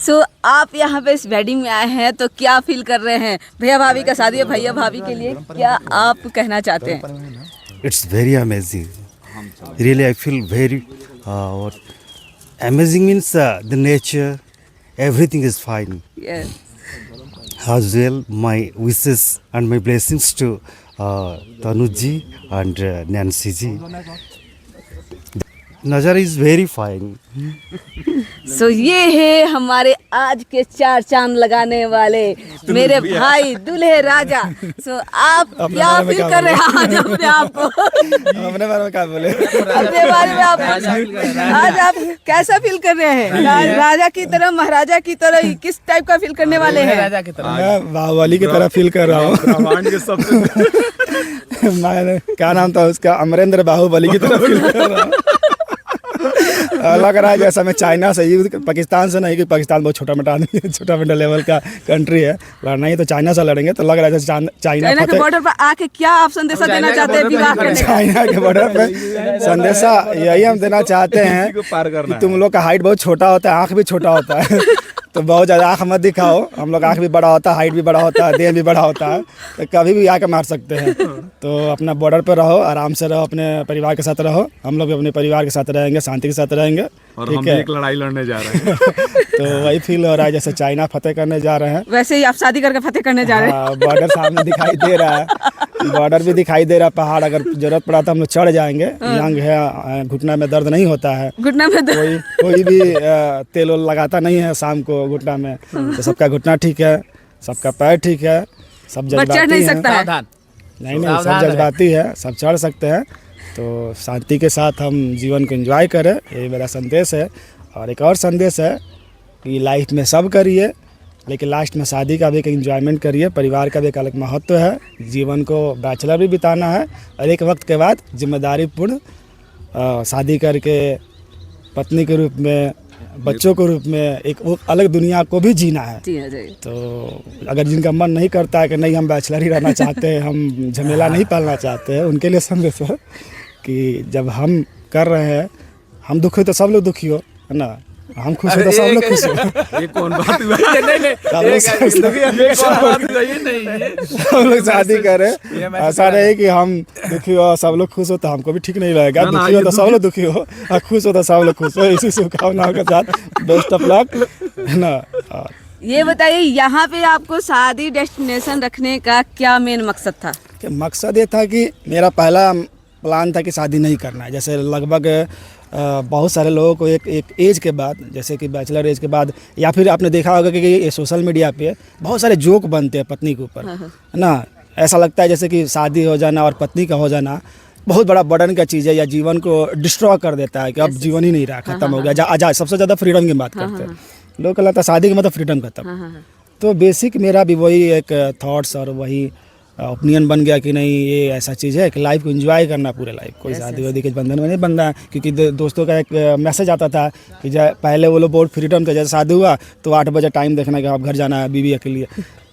सो आप यहाँ पे इस वेडिंग में आए हैं तो क्या फील कर रहे हैं? भैया भाभी का शादी है, भैया भाभी के लिए क्या आप कहना चाहते हैं? It's very amazing. Really, I feel very amazing means the nature, everything is fine. Yes. As well, my wishes and my blessings to Tanuj ji and Nancy ji. Nazara is very fine. सो ये है हमारे आज के 4 चांद लगाने वाले मेरे भाई दूल्हे राजा। सो आप क्या फील कर रहे हैं आज अपने आप को? अपने बारे में क्या बोले? अपने बारे में आप आज आप कैसा फील कर रहे हैं? राजा की तरह, महाराजा की तरह, किस टाइप का फील करने वाले हैं? मैं बाहुबली की तरह फील कर रहा हूँ। मैंने क्या नाम था उसका, अमरेंद्र बाहुबली की तरह फील कर रहा हूँ। लग रहा है जैसा मैं चाइना से, पाकिस्तान से नहीं, कि पाकिस्तान बहुत छोटा मोटा लेवल का कंट्री है, लड़ना ही तो चाइना से लड़ेंगे, तो लग रहा है जैसे चाइना के बॉर्डर पर आके क्या आप संदेशा देना चाहते हैं विवाह करने का? चाइना के बॉर्डर पे संदेशा यही हम देना चाहते हैं कि तुम लोग का हाइट बहुत छोटा होता है, आँख भी छोटा होता है, तो बहुत ज़्यादा आँख मत दिखाओ। हम लोग आँख भी बड़ा होता है, हाइट भी बड़ा होता है, देह भी बड़ा होता है, तो कभी भी आके मार सकते हैं। तो अपना बॉर्डर पर रहो, आराम से रहो, अपने परिवार के साथ रहो। हम लोग भी अपने परिवार के साथ रहेंगे, शांति के साथ रहेंगे। और हम एक लड़ाई लड़ने जा रहे हैं। तो वही फील हो रहा है जैसे चाइना फतेह करने जा रहे हैं। वैसे ही आप शादी करके फतेह करने जा रहे हैं। बॉर्डर सामने दिखाई दे रहा है, बॉर्डर भी दिखाई दे रहा है, पहाड़ अगर जरूरत पड़ा तो हम लोग चढ़ जाएंगे। यंग है, घुटना में दर्द नहीं होता है, घुटना में कोई भी तेल लगाता नहीं है शाम को घुटना में, तो सबका घुटना ठीक है, सबका पैर ठीक है, सब जज्बाती है। नहीं सब जज्बाती है, सब चढ़ सकते हैं। तो शांति के साथ हम जीवन को एंजॉय करें, यही मेरा संदेश है। और एक और संदेश है कि लाइफ में सब करिए, लेकिन लास्ट में शादी का भी एक एंजॉयमेंट करिए। परिवार का भी एक अलग महत्व है, जीवन को बैचलर भी बिताना है, और एक वक्त के बाद जिम्मेदारी पूर्ण शादी करके पत्नी के रूप में, बच्चों के रूप में एक वो अलग दुनिया को भी जीना है। तो अगर जिनका मन नहीं करता है कि नहीं हम बैचलर ही रहना चाहते हैं, हम झमेला नहीं पालना चाहते हैं, उनके लिए संदेश है कि जब हम कर रहे हैं, हम दुखी तो सब लोग दुखी हो, है ना, हम खुश हो तो सब लोग खुश हो। ये कौन बात हुआ? सब लोग शादी करें, ऐसा नहीं कि हम दुखी हो सब लोग खुश हो तो हमको भी ठीक नहीं लगेगा। दुखी हो तो सब लोग दुखी हो, और खुश हो तो सब लोग खुश हो। इसी शुभकामनाओं के साथ बेस्ट ऑफ लक, है ना। ये बताइए यहाँ पे आपको शादी डेस्टिनेशन रखने का क्या मेन मकसद था? मकसद ये था कि मेरा पहला प्लान था कि शादी नहीं करना है। जैसे लगभग बहुत सारे लोगों को एक एज के बाद, जैसे कि बैचलर एज के बाद, या फिर आपने देखा होगा कि ये सोशल मीडिया पे बहुत सारे जोक बनते हैं पत्नी के ऊपर, है ना। ऐसा लगता है जैसे कि शादी हो जाना और पत्नी का हो जाना बहुत बड़ा बर्डन का चीज़ है, या जीवन को डिस्ट्रॉय कर देता है कि अब जीवन ही नहीं रहा, खत्म हो गया। आजाद, सबसे ज़्यादा फ्रीडम की बात करते हैं लोग, कहता है शादी के मतलब फ्रीडम खत्म। तो बेसिक मेरा भी वही एक थॉट्स और वही ओपिनियन बन गया कि नहीं, ये ऐसा चीज़ है कि लाइफ को एंजॉय करना, पूरे लाइफ, कोई शादी वादी के बंधन में नहीं बनना है। क्योंकि दोस्तों का एक मैसेज आता था कि पहले वो लोग बहुत फ्रीडम थे, जैसे शादी हुआ तो 8 बजे टाइम देखना कि आप घर जाना है बीवी के लिए,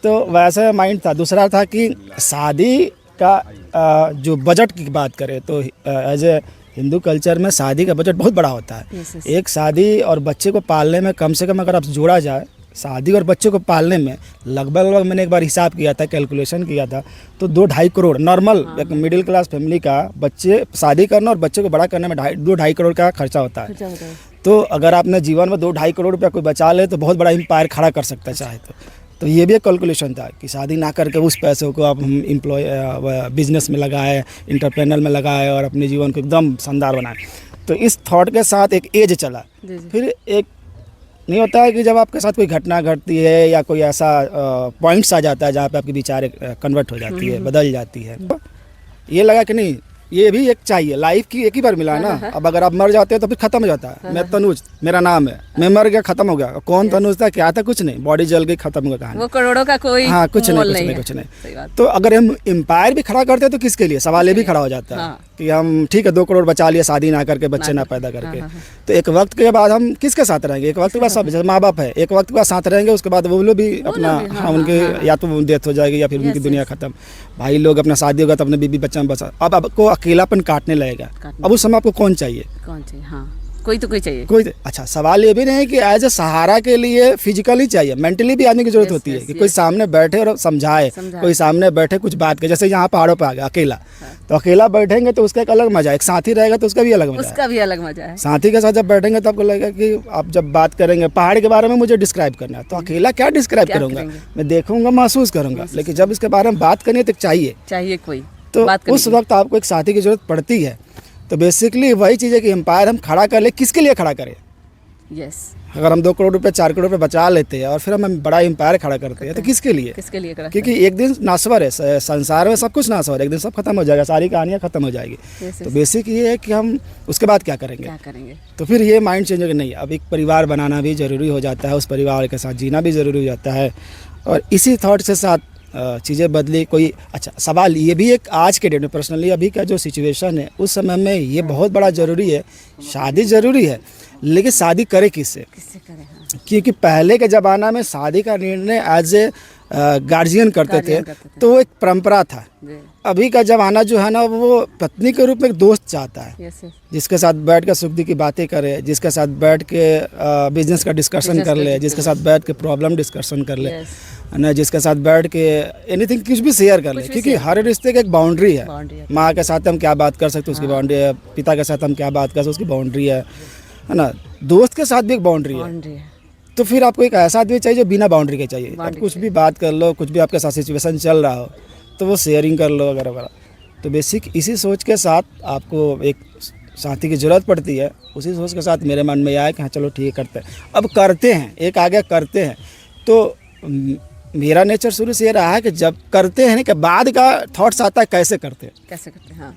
तो वैसा माइंड था। दूसरा था कि शादी का जो बजट की बात करें तो एज ए हिंदू कल्चर में शादी का बजट बहुत बड़ा होता है। एक शादी और बच्चे को पालने में कम से कम अगर आप जोड़ा जाए, शादी और बच्चे को पालने में लगभग मैंने एक बार हिसाब किया था, कैलकुलेशन किया था, तो 2-2.5 करोड़ नॉर्मल एक मिडिल क्लास फैमिली का बच्चे शादी करना और बच्चे को बड़ा करने में 2-2.5 करोड़ का खर्चा होता है। तो अगर आपने जीवन में 2-2.5 करोड़ रुपया कोई बचा ले तो बहुत बड़ा एम्पायर खड़ा कर सकता है चाहे तो ये भी एक कैलकुलेशन था कि शादी ना करके उस पैसों को आप हम बिजनेस में लगाए, इंटरप्रेनर में लगाए और अपने जीवन को एकदम शानदार बनाए। तो इस थॉट के साथ एक एज चला। फिर एक नहीं होता है कि जब आपके साथ कोई घटना घटती है या कोई ऐसा पॉइंट्स आ जाता है जहाँ पे आपकी विचार कन्वर्ट हो जाती है, बदल जाती है, तो ये लगा कि नहीं, ये भी एक चाहिए, लाइफ की एक ही बार मिला है ना। अब अगर आप मर जाते हो तो फिर खत्म हो जाता है। मैं तनुज, मेरा नाम है, मैं मर गया, खत्म हो गया। कौन तनुज था, क्या था, कुछ नहीं, बॉडी जल गई, खत्म हो गया कहानी। वो करोड़ों का कोई कुछ नहीं। तो अगर हम एम्पायर भी खड़ा करते हैं तो किसके लिए, सवाल ये भी खड़ा हो जाता है कि हम ठीक है 2 करोड़ बचा लिया शादी ना करके, बच्चे ना पैदा करके, तो एक वक्त के बाद हम किसके साथ रहेंगे? एक वक्त के बाद सब, जैसे माँ बाप है, एक वक्त के बाद साथ रहेंगे, उसके बाद वो लोग भी अपना उनके या तो डेथ हो जाएगी या फिर उनकी दुनिया खत्म। भाई लोग अपना शादी होगा तो अपने बीबी बच्चा में बचा, अब आपको अकेलापन काटने लगेगा। अब उस समय आपको कौन चाहिए? हाँ। कोई तो कोई चाहिए। कोई अच्छा सवाल ये भी नहीं है कि एज ए सहारा के लिए फिजिकली चाहिए, मेंटली भी आदमी की जरूरत होती है कि कोई सामने बैठे और समझाए, कोई सामने बैठे कुछ बात करे। जैसे यहाँ पहाड़ों पे आ गया अकेला, तो अकेला बैठेंगे तो उसका एक अलग मजा है, एक साथी रहेगा तो उसका भी अलग मजा है। उसका भी अलग मजा है। साथी के साथ जब बैठेंगे तो आपको लगेगा कि आप जब बात करेंगे पहाड़ के बारे में मुझे डिस्क्राइब करना है, तो अकेला क्या डिस्क्राइब करूंगा, मैं देखूंगा महसूस करूंगा, लेकिन जब इसके बारे में बात करनी है तो चाहिए कोई तो उस वक्त आपको एक साथी की जरूरत पड़ती है। तो बेसिकली वही चीज़ है कि एम्पायर हम खड़ा कर ले, किसके लिए खड़ा करें। यस, अगर हम 2 करोड़ रुपए 4 करोड़ रुपए बचा लेते हैं और फिर हम बड़ा एम्पायर खड़ा करते हैं तो किसके लिए खड़ा? क्योंकि एक दिन नासवर है, संसार में सब कुछ नासवर है, एक दिन सब खत्म हो जाएगा, सारी कहानियाँ खत्म हो जाएगी। तो बेसिक ये है कि हम उसके बाद क्या करेंगे। तो फिर ये माइंड चेंज हो कि नहीं, अब एक परिवार बनाना भी ज़रूरी हो जाता है, उस परिवार के साथ जीना भी ज़रूरी हो जाता है। और इसी थॉट के साथ चीज़ें बदली। कोई अच्छा सवाल ये भी एक आज के डेट में पर्सनली अभी का जो सिचुएशन है उस समय में ये बहुत बड़ा ज़रूरी है। शादी ज़रूरी है, लेकिन शादी करे किससे करें। हाँ। क्योंकि पहले के ज़माना में शादी का निर्णय एज ए गार्जियन करते थे, तो वो एक परंपरा था। अभी का ज़माना जो है ना वो पत्नी के रूप में एक दोस्त चाहता है, जिसके साथ बैठ के सुख दुख की बातें करे, जिसके साथ बैठ के बिजनेस का डिस्कशन कर ले, जिसके साथ बैठ के प्रॉब्लम डिस्कशन कर ले, ना जिसके साथ बैठ के एनीथिंग कुछ भी शेयर कर ले। क्योंकि हर रिश्ते की एक बाउंड्री है। माँ के साथ हम क्या बात कर सकते उसकी बाउंड्री है, पिता के साथ हम क्या बात कर सकते उसकी बाउंड्री है ना, दोस्त के साथ भी एक बाउंड्री है। तो फिर आपको एक ऐसा आदमी चाहिए जो बिना बाउंड्री के चाहिए। आप कुछ भी बात कर लो, कुछ भी आपके साथ सिचुएशन चल रहा हो तो वो शेयरिंग कर लो वगैरह वगैरह। तो बेसिक इसी सोच के साथ आपको एक साथी की ज़रूरत पड़ती है। उसी सोच के साथ मेरे मन में आया कि हाँ चलो ठीक है करते हैं, अब करते हैं। एक आगे करते हैं तो मेरा नेचर शुरू से ये रहा है कि जब करते हैं कि बाद का थॉट्स आता है कैसे करते हैं। हाँ।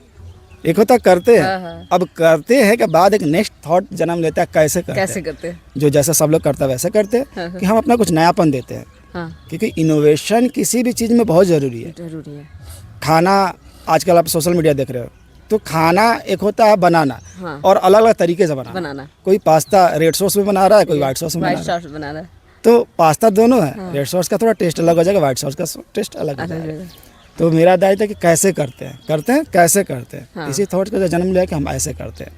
एक होता करते हैं, हाँ। अब करते हैं कि बाद एक नेक्स्ट थॉट जन्म लेता है कैसे करते हैं। जो जैसा सब लोग करता है वैसे करते हैं। हाँ। कि हम अपना कुछ नयापन देते हैं। हाँ। क्योंकि इनोवेशन किसी भी चीज़ में बहुत ज़रूरी है। खाना आजकल आप सोशल मीडिया देख रहे हो तो खाना एक होता है बनाना। हाँ। और अलग अलग तरीके से बनाना। कोई पास्ता रेड सॉस में बना रहा है, कोई व्हाइट सॉस में बना रहा है। तो पास्ता दोनों है। हाँ। रेड सॉस का थोड़ा टेस्ट अलग हो जाएगा, व्हाइट सॉस का टेस्ट अलग हो जाएगा। तो मेरा दायित्व है कि कैसे करते हैं कैसे करते हैं। हाँ। इसी थॉट का जन्म लिया कि हम ऐसे करते हैं।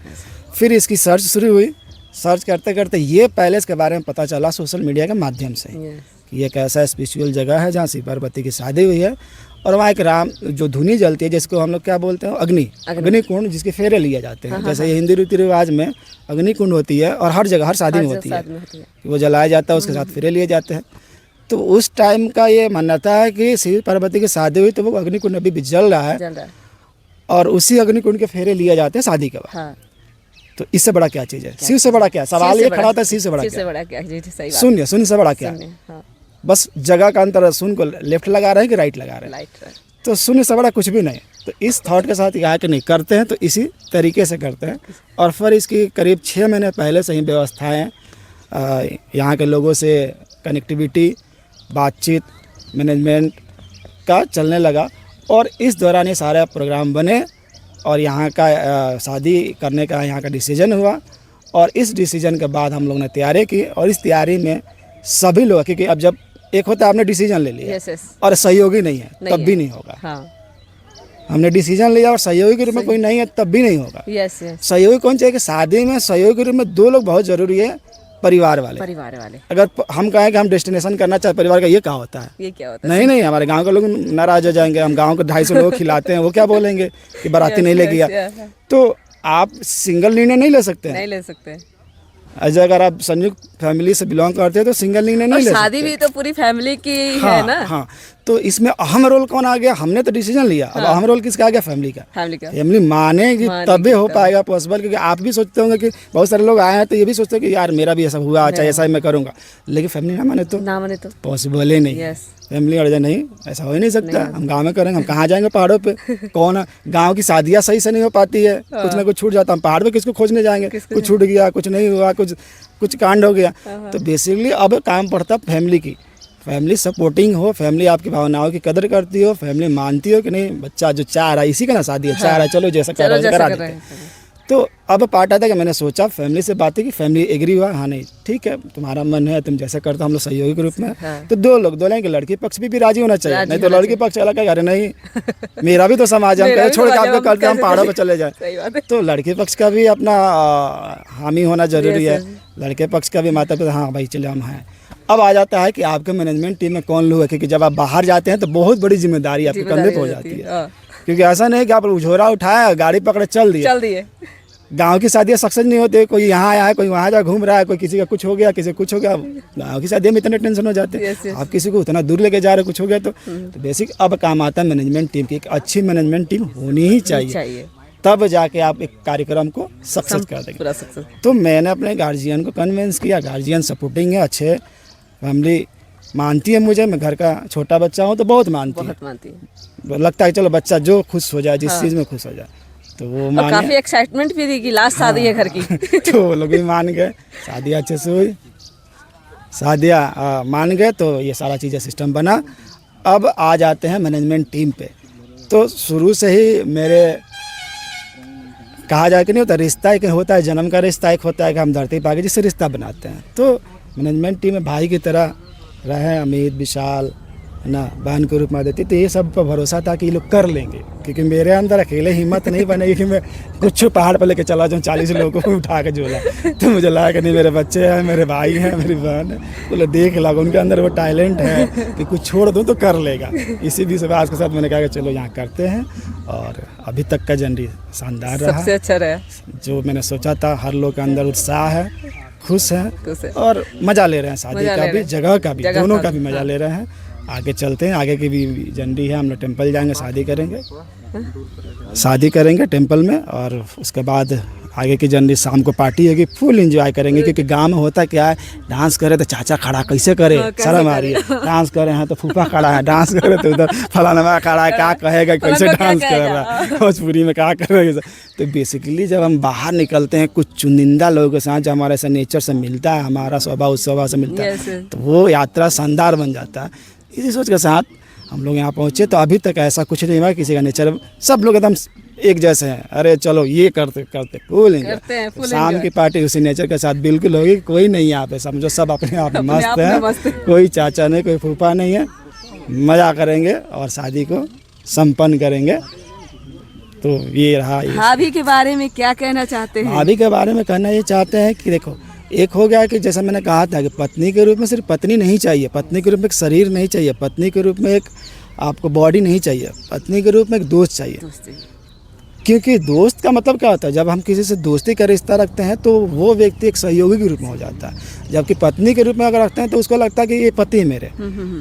फिर इसकी सर्च शुरू हुई। सर्च करते करते ये पैलेस के बारे में पता चला सोशल मीडिया के माध्यम से कि ये एक ऐसा स्पिरिचुअल जगह है जहाँ शिव पार्वती की शादी हुई है। और वहाँ एक राम जो धुनी जलती है जिसको हम लोग क्या बोलते हैं अग्नि कुंड, जिसके फेरे लिए जाते हैं। जैसे हिंदी रीति रिवाज में अग्नि कुंड होती है और हर जगह हर शादी में होती है, वो जलाया जाता है, उसके साथ फेरे लिए जाते हैं। तो उस टाइम का ये मान्यता है कि शिव पार्वती की शादी हुई तो वो अग्निकुंड अभी भी जल रहा है और उसी अग्निकुंड के फेरे लिए जाते हैं शादी के बाद। हाँ। तो इससे बड़ा क्या चीज़ है? शिव से बड़ा क्या? सवाल ये खड़ा होता है, शिव से बड़ा क्या? शून्य से बड़ा क्या? बस जगह का अंतर है, शून्य को लेफ्ट लगा रहे हैं कि राइट लगा रहे हैं। तो शून्य से बड़ा कुछ भी नहीं। तो इस थॉट के साथ यहाँ के नहीं करते हैं तो इसी तरीके से करते हैं। और फिर इसकी करीब 6 महीने पहले से ही व्यवस्थाएँ यहाँ के लोगों से कनेक्टिविटी, बातचीत, मैनेजमेंट का चलने लगा। और इस दौरान ये सारे प्रोग्राम बने और यहाँ का शादी करने का यहाँ का डिसीजन हुआ। और इस डिसीजन के बाद हम लोग ने तैयारी की और इस तैयारी में सभी लोग, क्योंकि अब जब एक होता है आपने डिसीजन ले लिया और सहयोगी नहीं है तब भी नहीं होगा। हाँ। हमने डिसीजन लिया और सहयोगी के रूप में कोई नहीं है तब भी नहीं होगा। सहयोगी कौन चाहिए कि शादी में सहयोगी के रूप में 2 लोग बहुत जरूरी है। परिवार वाले। अगर हम कहें कि हम डेस्टिनेशन करना चाहे परिवार का, ये क्या होता है? ये क्या होता है? नहीं, हमारे गांव के लोग नाराज हो जाएंगे। हम गांव को 250 लोग खिलाते हैं, वो क्या बोलेंगे कि बाराती नहीं ले गया। तो आप सिंगल निर्णय नहीं ले सकते। अगर आप संयुक्त फैमिली से बिलोंग करते हैं तो सिंगल निर्णय नहीं ले सकते। शादी भी तो पूरी फैमिली की है ना। हाँ। तो इसमें अहम रोल कौन आ गया? हमने तो डिसीजन लिया। अब अहम रोल किसका आ गया? फैमिली का। फैमिली मानेगी तभी हो पाएगा पॉसिबल। क्योंकि आप भी सोचते होंगे कि बहुत सारे लोग आए हैं तो ये भी सोचते हैं कि यार मेरा भी ऐसा हुआ, अच्छा ऐसा ही मैं करूँगा, लेकिन फैमिली ना माने तो पॉसिबल ही नहीं। फैमिली अड़ जाए, नहीं ऐसा हो ही नहीं सकता। हम गाँव में करेंगे, हम कहाँ जाएंगे पहाड़ों पे? कौन गाँव की शादियाँ सही से नहीं हो पाती है, कुछ ना कुछ छूट जाता है। हम पहाड़ पे किसको खोजने जाएंगे? कुछ छूट गया, कुछ नहीं हुआ, कुछ कांड हो गया। तो बेसिकली अब काम पड़ता फैमिली की। फैमिली सपोर्टिंग हो, फैमिली आपकी भावनाओं की कदर करती हो, फैमिली मानती हो कि नहीं बच्चा जो चाह रहा है इसी का ना शादी है, चाह रहा है चलो जैसा कर रहा है करा देते हैं। तो अब पार्ट आता है कि मैंने सोचा फैमिली से बातें की, फैमिली एग्री हुआ, हाँ नहीं ठीक है तुम्हारा मन है तुम जैसे करते हो, हम लोग सहयोगी के रूप में। हाँ। तो दो लोग कि लड़की पक्ष भी राजी होना चाहिए, राजी नहीं तो होना लड़की पक्ष अलग है, अरे नहीं मेरा भी तो समाज है, हम मेरा कहे भी छोड़ के समाज है, आपको हम करके हम कैसे पहाड़ों पर चले? चले जाए। सही बात है। तो लड़के पक्ष का भी अपना हामी होना जरूरी है, Yes, लड़के पक्ष का भी माता पिता हाँ भाई चले हम हैं। अब आ जाता है कि आपके मैनेजमेंट टीम में कौन लोग है, क्योंकि जब आप बाहर जाते हैं तो बहुत बड़ी जिम्मेदारी आपके कंधे पे हो जाती है। हाँ। क्योंकि ऐसा नहीं कि आप झोरा उठाया गाड़ी पकड़े चल दिए। चल दिए। गांव की शादियाँ सक्सेस नहीं होते, कोई यहाँ आया है कोई वहाँ जा घूम रहा है, कोई किसी का कुछ हो गया किसी का कुछ हो गया। गांव की शादियों में इतने टेंशन हो जाते हैं। Yes, yes. आप किसी को उतना दूर लेके जा रहे कुछ हो गया तो बेसिक अब काम आता है मैनेजमेंट टीम की। एक अच्छी मैनेजमेंट टीम होनी ही चाहिए, तब जाके आप एक कार्यक्रम को सक्सेस कर देंगे। पूरा सक्सेस। तो मैंने अपने गार्जियन को कन्विंस किया, गार्जियन सपोर्टिंग है, अच्छे फैमिली मानती है मुझे, मैं घर का छोटा बच्चा हूँ तो बहुत मानती है, बहुत मानती है। लगता है चलो बच्चा जो खुश हो जाए जिस हाँ। चीज़ में खुश हो जाए तो वो और माने। काफी एक्साइटमेंट भी थी कि लास्ट शादी है घर की। तो वो लोग भी मान गए, शादी अच्छे से हुई, शादियाँ मान गए तो ये सारा चीज़ें सिस्टम बना। अब आ जाते हैं मैनेजमेंट टीम पे। तो शुरू से ही मेरे कहा जाए कि नहीं होता रिश्ता एक होता है, जन्म का रिश्ता एक होता है कि हम धरती पा के जिससे रिश्ता बनाते हैं। तो मैनेजमेंट टीम में भाई की तरह रहे अमित, विशाल है ना, बहन के रूप में देती, तो ये सब पर भरोसा था कि ये लोग कर लेंगे, क्योंकि मेरे अंदर अकेले हिम्मत नहीं बनेगी कि मैं कुछ पहाड़ पर लेके चला जाऊँ 40 लोगों को उठा के झोला। तो मुझे लगा कि नहीं मेरे बच्चे हैं, मेरे भाई हैं, मेरी बहन है, तो लोग देख लगा उनके अंदर वो टैलेंट है कि कुछ छोड़ दूँ तो कर लेगा। इसी विश्वास के साथ मैंने कहा कि चलो यहाँ करते हैं। और अभी तक का जर्नी शानदार रहा, सबसे अच्छा रहा। जो मैंने सोचा था। हर लोग के अंदर उत्साह है, खुश खुश है है। और मज़ा ले रहे हैं, शादी मज़ा का ले भी रहे हैं। जगह का भी, जगह दोनों का का भी, भी मज़ा हाँ। ले रहे हैं। आगे चलते हैं, आगे की भी जर्नी है, हम लोग टेम्पल जाएंगे, शादी करेंगे टेम्पल में, और उसके बाद आगे की जर्नी शाम को पार्टी होगी, फुल एंजॉय करेंगे। क्योंकि गांव में होता क्या है, डांस करे तो चाचा खड़ा कैसे करे, हाँ, कैसे शर्म आ करे? रही है, डांस करे हैं तो फूफा खड़ा है, डांस करे तो उधर फलाना खड़ा है, क्या कहेगा कैसे फलाना क्या डांस कर कहेगा? रहा है, भोजपुरी में क्या करेगा। तो बेसिकली जब हम बाहर निकलते हैं कुछ चुनिंदा लोगों के साथ, जो हमारे से नेचर से मिलता है, हमारा स्वभाव उस स्वभाव से मिलता है, Yes, yes. तो वो यात्रा शानदार बन जाता है। इसी सोच के साथ हम लोग यहाँ पहुँचे। तो अभी तक ऐसा कुछ नहीं हुआ, किसी का नेचर सब लोग एकदम एक जैसे हैं, अरे चलो ये करते करते फुल करते हैं, full शाम enjoy। की पार्टी उसी नेचर के साथ बिल्कुल होगी। कोई नहीं यहाँ पे, समझो सब अपने आप में अपने मस्त आप में मस्त है, है। कोई चाचा नहीं, कोई फूफा नहीं है, मज़ा करेंगे और शादी को संपन्न करेंगे। तो ये रहा। भाभी के बारे में क्या कहना चाहते हैं? भाभी के बारे में कहना ये चाहते हैं कि देखो, एक हो गया कि जैसा मैंने कहा था कि पत्नी के रूप में सिर्फ पत्नी नहीं चाहिए, पत्नी के रूप में एक शरीर नहीं चाहिए, पत्नी के रूप में एक आपको बॉडी नहीं चाहिए, पत्नी के रूप में एक दोस्त चाहिए। दोस्ती। क्योंकि दोस्त का मतलब क्या होता है, जब हम किसी से दोस्ती का रिश्ता रखते हैं तो वो व्यक्ति एक सहयोगी के रूप में हो जाता है। जबकि पत्नी के रूप में अगर रखते हैं तो उसको लगता है कि ये पति है मेरे।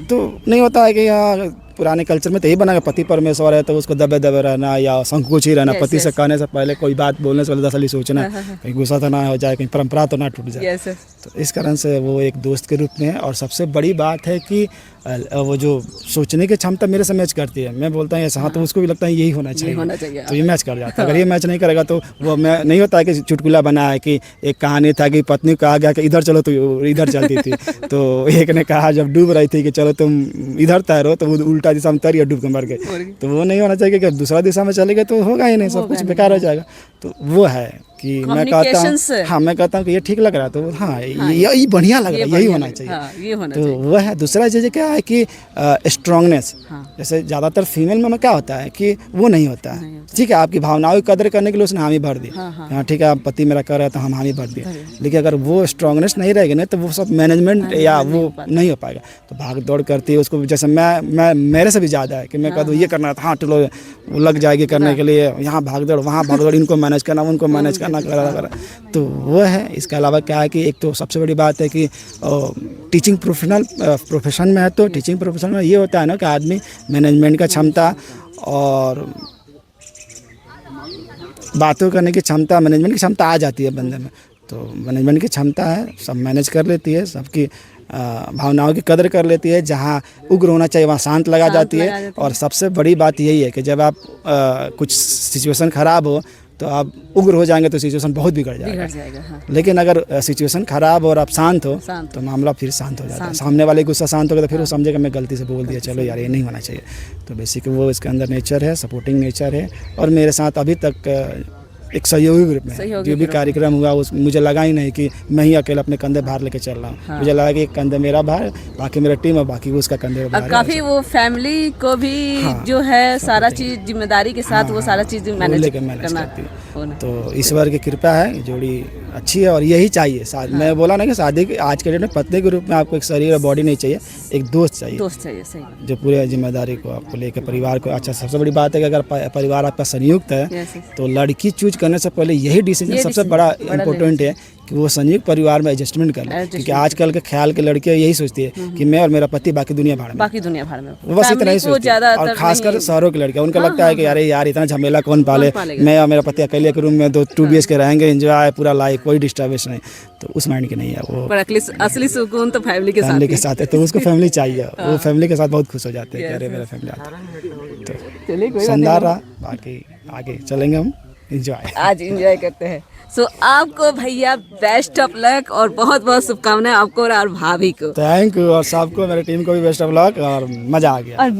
तो नहीं होता है कि यहाँ पुराने कल्चर में तो यही बना कि पति परमेश्वर है, तो उसको दबे दबे रहना या संकोच ही रहना। Yes, पति से yes. कहने से पहले कोई बात बोलने से पहले 10 साल सोचना, कहीं गुस्सा तो ना हो जाए, कहीं परंपरा तो ना टूट जाए। Yes, yes. तो इस कारण से वो एक दोस्त के रूप में है। और सबसे बड़ी बात है कि वो जो सोचने की क्षमता मेरे से मैच करती है। मैं बोलता हूँ ऐसा, हाँ, तो उसको भी लगता है यही होना चाहिए, तो ये मैच कर जाता है। अगर ये मैच नहीं करेगा तो वो मैं नहीं होता है कि चुटकुला बना है कि एक कहानी था कि पत्नी को कहा गया कि इधर चलो, तो इधर चलती थी। तो एक ने कहा जब डूब रही थी कि चलो तुम इधर तैरो, तो वो उल्टा दिशा में तैरी डूब के मर गई। तो वो नहीं होना चाहिए कि दूसरा दिशा में चले गए तो होगा ही नहीं, सब कुछ बेकार हो जाएगा। तो वो है कि मैं कहता हूँ, हाँ मैं कहता हूँ कि ये ठीक लग रहा है, तो हाँ ये बढ़िया लग रहा है, यही होना चाहिए। तो वो है। दूसरा चीज़ क्या है कि स्ट्रांगनेस, जैसे ज़्यादातर फीमेल में क्या होता है कि वो नहीं होता है। ठीक है, आपकी भावनाओं की कदर करने के लिए उसने हामी भर दी, हाँ ठीक है, आप पति मेरा कर रहा है तो हम हामी भर दिए। लेकिन अगर वो स्ट्रांगनेस नहीं रहेगी ना, तो वो सब मैनेजमेंट या वो नहीं हो पाएगा। तो भाग दौड़ करती है उसको, जैसे मैं मेरे से भी ज़्यादा है कि मैं कह दूँ ये करना था, हाँ चलो वो लग जाएगी करने के लिए, यहाँ भाग दौड़ वहाँ भाग दौड़, इनको मैनेज करना उनको मैनेज करना करा। तो वो है। इसके अलावा क्या है कि एक तो सबसे बड़ी बात है कि टीचिंग प्रोफेशन में है, तो टीचिंग प्रोफेशन में ये होता है ना कि आदमी मैनेजमेंट का क्षमता और बातों करने की क्षमता, मैनेजमेंट की क्षमता आ जाती है बंदे में। तो मैनेजमेंट की क्षमता है, सब मैनेज कर लेती है, सबकी भावनाओं की कदर कर लेती है। जहाँ उग्र होना चाहिए वहाँ शांत लगा जाती है। और सबसे बड़ी बात यही है कि जब आप कुछ सिचुएशन ख़राब हो तो आप उग्र हो जाएंगे तो सिचुएशन बहुत बिगड़ जाएगा। हाँ। लेकिन अगर सिचुएशन ख़राब हो और आप शांत हो तो मामला फिर शांत हो जाता है। सामने वाले गुस्सा शांत हो गया तो फिर वो समझेगा मैं गलती से बोल दिया, चलो यार ये नहीं होना चाहिए। तो बेसिकली वो इसके अंदर नेचर है, सपोर्टिंग नेचर है। और मेरे साथ अभी तक एक सहयोगी ग्रुप में सहयोगी जो भी ग्रुप। कार्यक्रम हुआ उस मुझे लगा ही नहीं कि मैं ही अकेला अपने कंधे भार लेके चल रहा हूँ। हाँ। मुझे लगा कि एक कंधे मेरा भार, बाकी मेरा टीम और बाकी उसका कंधे भार और है। काफी वो फैमिली को भी हाँ, जो है सारा चीज जिम्मेदारी के साथ वो सारा चीज मैनेज लेके मैनेज करना करती है। होना। तो ईश्वर की कृपा है, जोड़ी अच्छी है और यही चाहिए। मैं बोला ना कि शादी के आज के डेट में पत्नी के रूप में आपको एक शरीर और बॉडी नहीं चाहिए, एक दोस्त चाहिए दोस्त चाहिए, सही। जो पूरे जिम्मेदारी को आपको लेकर परिवार को। अच्छा, सबसे बड़ी बात है कि अगर परिवार आपका संयुक्त है Yes, yes. तो लड़की चूज करने से पहले यही डिसीजन ये सबसे decision बड़ा बड़ा इम्पोर्टेंट है कि वो संयुक्त परिवार में एडजस्टमेंट कर ले। Adjustment क्योंकि आजकल के ख्याल के लड़कियां यही सोचती है कि मैं और मेरा पति बाकी दुनिया भाड़ में, बाकी दुनिया भर में वो बस इतना ही Family को सोचती है। और ज्यादातर खासकर नहीं- शहरों की लड़कियां, उनको लगता है कि अरे यार इतना झमेला कौन पाले, पालेगा? मैं और मेरा पति अकेले के रूम में 2 BHK रहेंगे, एंजॉय पूरा लाइफ, कोई डिस्टर्बेंस नहीं। तो उस माइंड की नहीं है वो, पर असली सुकून तो फैमिली के साथ फैमिली ही के साथ है। तो उसको फैमिली चाहिए, वो फैमिली के साथ बहुत खुश हो जाते हैं कि Yes, अरे मेरा फैमिली आता है। चलिए, कोई बात शानदार रहा, बाकी आगे चलेंगे हम, एंजॉय। आज एंजॉय करते हैं। सो आपको भैया बेस्ट ऑफ लक और बहुत बहुत शुभकामनाएं आपको और भाभी को। थैंक यू, और सबको, मेरे टीम को भी बेस्ट ऑफ लक, और मज़ा आ गया। और